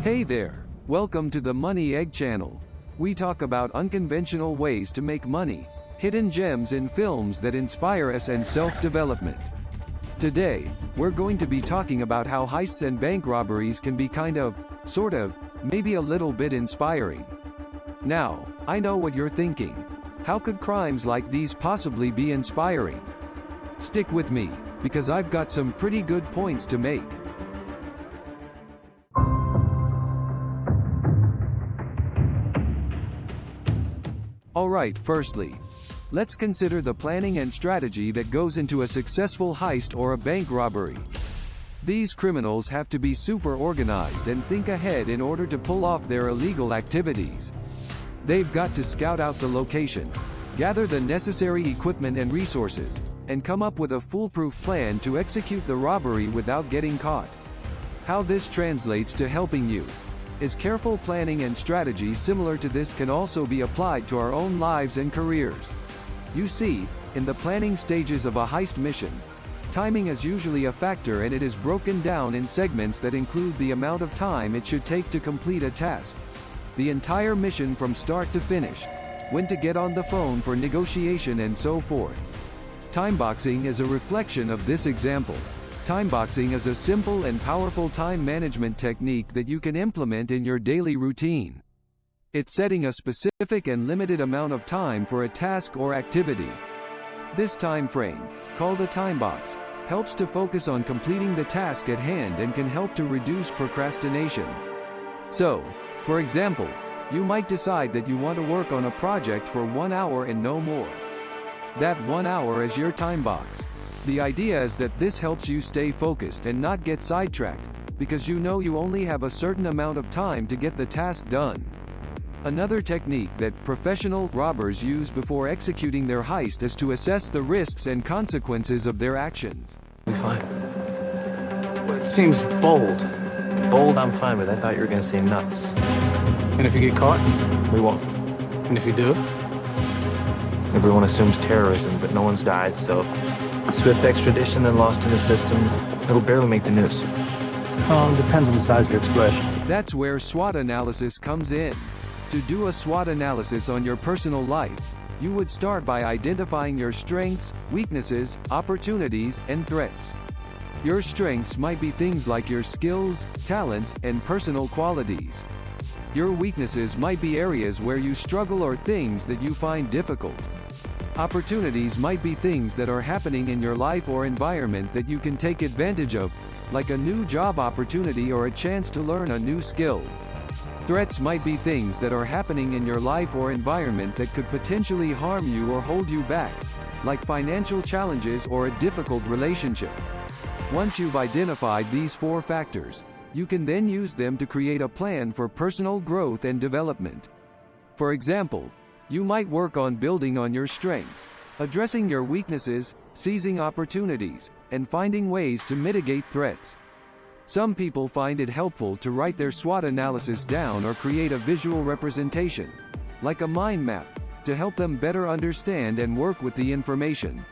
Hey there, welcome to the Money Egg channel. We talk about unconventional ways to make money, hidden gems in films that inspire us and self-development. Today, we're going to be talking about how heists and bank robberies can be sort of, maybe a little bit inspiring. Now, I know what you're thinking. How could crimes like these possibly be inspiring? Stick with me, because I've got some pretty good points to make. Alright, firstly, let's consider the planning and strategy that goes into a successful heist or a bank robbery. These criminals have to be super organized and think ahead in order to pull off their illegal activities. They've got to scout out the location, gather the necessary equipment and resources, and come up with a foolproof plan to execute the robbery without getting caught. How this translates to helping you is careful planning and strategy similar to this can also be applied to our own lives and careers. You see, in the planning stages of a heist mission, timing is usually a factor, and it is broken down in segments that include the amount of time it should take to complete a task, the entire mission from start to finish, when to get on the phone for negotiation, and so forth. Timeboxing is a reflection of this example. Timeboxing is a simple and powerful time management technique that you can implement in your daily routine. It's setting a specific and limited amount of time for a task or activity. This time frame, called a timebox, helps to focus on completing the task at hand and can help to reduce procrastination. So, for example, you might decide that you want to work on a project for 1 hour and no more. That 1 hour is your timebox. The idea is that this helps you stay focused and not get sidetracked, because you know you only have a certain amount of time to get the task done. Another technique that professional robbers use before executing their heist is to assess the risks and consequences of their actions. We fine. Well, it seems bold. Bold, I'm fine with. I thought you were going to say nuts. And if you get caught? We won't. And if you do? Everyone assumes terrorism, but no one's died, so swift extradition and lost in the system. It'll barely make the news. Depends on the size of your expression. That's where SWOT analysis comes in. To do a SWOT analysis on your personal life, you would start by identifying your strengths, weaknesses, opportunities, and threats. Your strengths might be things like your skills, talents, and personal qualities. Your weaknesses might be areas where you struggle or things that you find difficult. Opportunities might be things that are happening in your life or environment that you can take advantage of, like a new job opportunity or a chance to learn a new skill. Threats might be things that are happening in your life or environment that could potentially harm you or hold you back, like financial challenges or a difficult relationship. Once you've identified these 4 factors, you can then use them to create a plan for personal growth and development. For example, you might work on building on your strengths, addressing your weaknesses, seizing opportunities, and finding ways to mitigate threats. Some people find it helpful to write their SWOT analysis down or create a visual representation, like a mind map, to help them better understand and work with the information.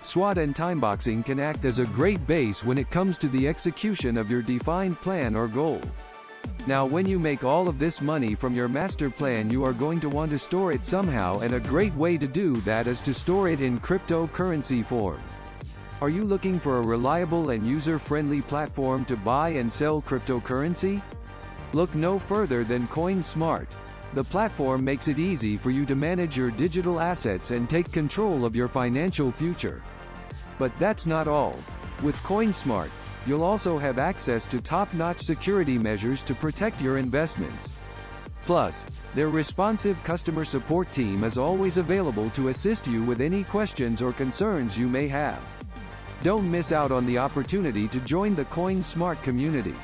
SWOT and timeboxing can act as a great base when it comes to the execution of your defined plan or goal. Now, when you make all of this money from your master plan, you are going to want to store it somehow, and a great way to do that is to store it in cryptocurrency form. Are you looking for a reliable and user-friendly platform to buy and sell cryptocurrency? Look no further than CoinSmart. The platform makes it easy for you to manage your digital assets and take control of your financial future. But that's not all. With CoinSmart, you'll also have access to top-notch security measures to protect your investments. Plus, their responsive customer support team is always available to assist you with any questions or concerns you may have. Don't miss out on the opportunity to join the CoinSmart community.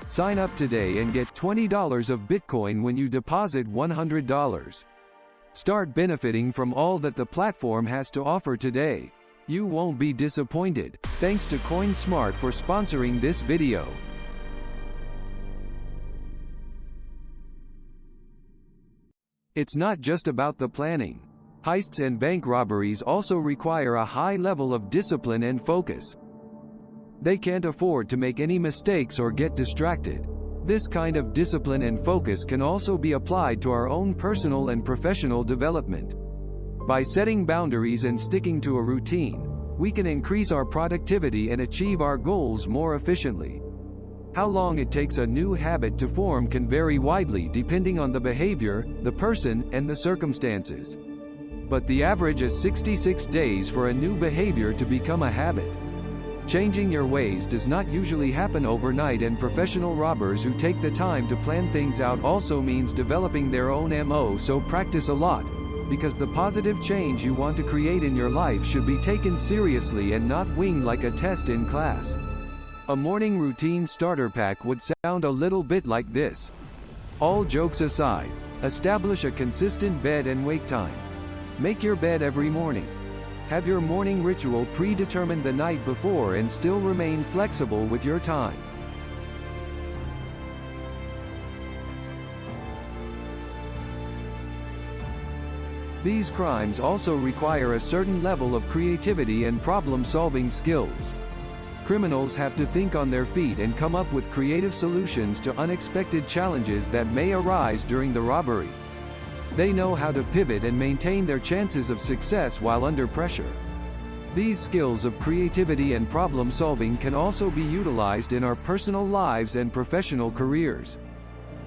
Sign up today and get $20 of Bitcoin when you deposit $100. Start benefiting from all that the platform has to offer today. You won't be disappointed. Thanks to CoinSmart for sponsoring this video. It's not just about the planning. Heists and bank robberies also require a high level of discipline and focus. They can't afford to make any mistakes or get distracted. This kind of discipline and focus can also be applied to our own personal and professional development. By setting boundaries and sticking to a routine, we can increase our productivity and achieve our goals more efficiently. How long it takes a new habit to form can vary widely depending on the behavior, the person, and the circumstances. But the average is 66 days for a new behavior to become a habit. Changing your ways does not usually happen overnight, and professional robbers who take the time to plan things out also means developing their own MO, so practice a lot, because the positive change you want to create in your life should be taken seriously and not winged like a test in class. A morning routine starter pack would sound a little bit like this. All jokes aside, establish a consistent bed and wake time. Make your bed every morning. Have your morning ritual predetermined the night before and still remain flexible with your time. These crimes also require a certain level of creativity and problem-solving skills. Criminals have to think on their feet and come up with creative solutions to unexpected challenges that may arise during the robbery. They know how to pivot and maintain their chances of success while under pressure. These skills of creativity and problem solving can also be utilized in our personal lives and professional careers.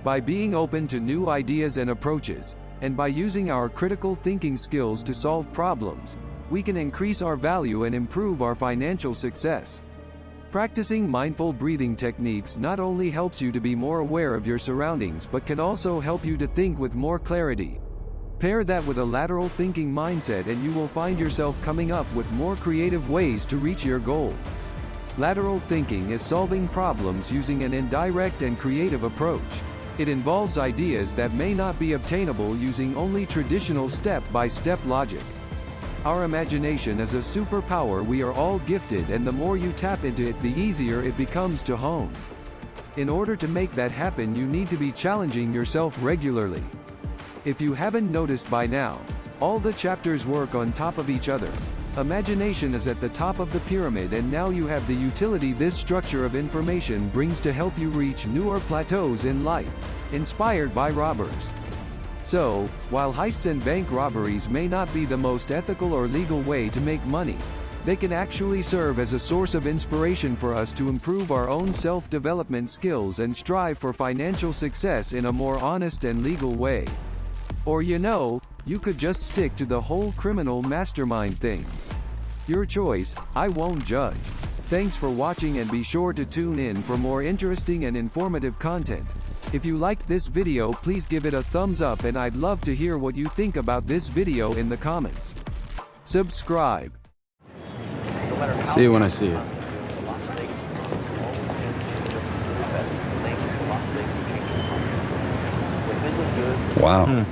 By being open to new ideas and approaches, and by using our critical thinking skills to solve problems, we can increase our value and improve our financial success. Practicing mindful breathing techniques not only helps you to be more aware of your surroundings but can also help you to think with more clarity. Pair that with a lateral thinking mindset and you will find yourself coming up with more creative ways to reach your goal. Lateral thinking is solving problems using an indirect and creative approach. It involves ideas that may not be obtainable using only traditional step-by-step logic. Our imagination is a superpower we are all gifted, and the more you tap into it, the easier it becomes to hone. In order to make that happen, you need to be challenging yourself regularly. If you haven't noticed by now, all the chapters work on top of each other. Imagination is at the top of the pyramid, and now you have the utility this structure of information brings to help you reach newer plateaus in life, inspired by robbers. So, while heists and bank robberies may not be the most ethical or legal way to make money, they can actually serve as a source of inspiration for us to improve our own self-development skills and strive for financial success in a more honest and legal way. Or you could just stick to the whole criminal mastermind thing. Your choice, I won't judge. Thanks for watching, and be sure to tune in for more interesting and informative content. If you liked this video, please give it a thumbs up, and I'd love to hear what you think about this video in the comments. Subscribe. See you when I see you. Wow.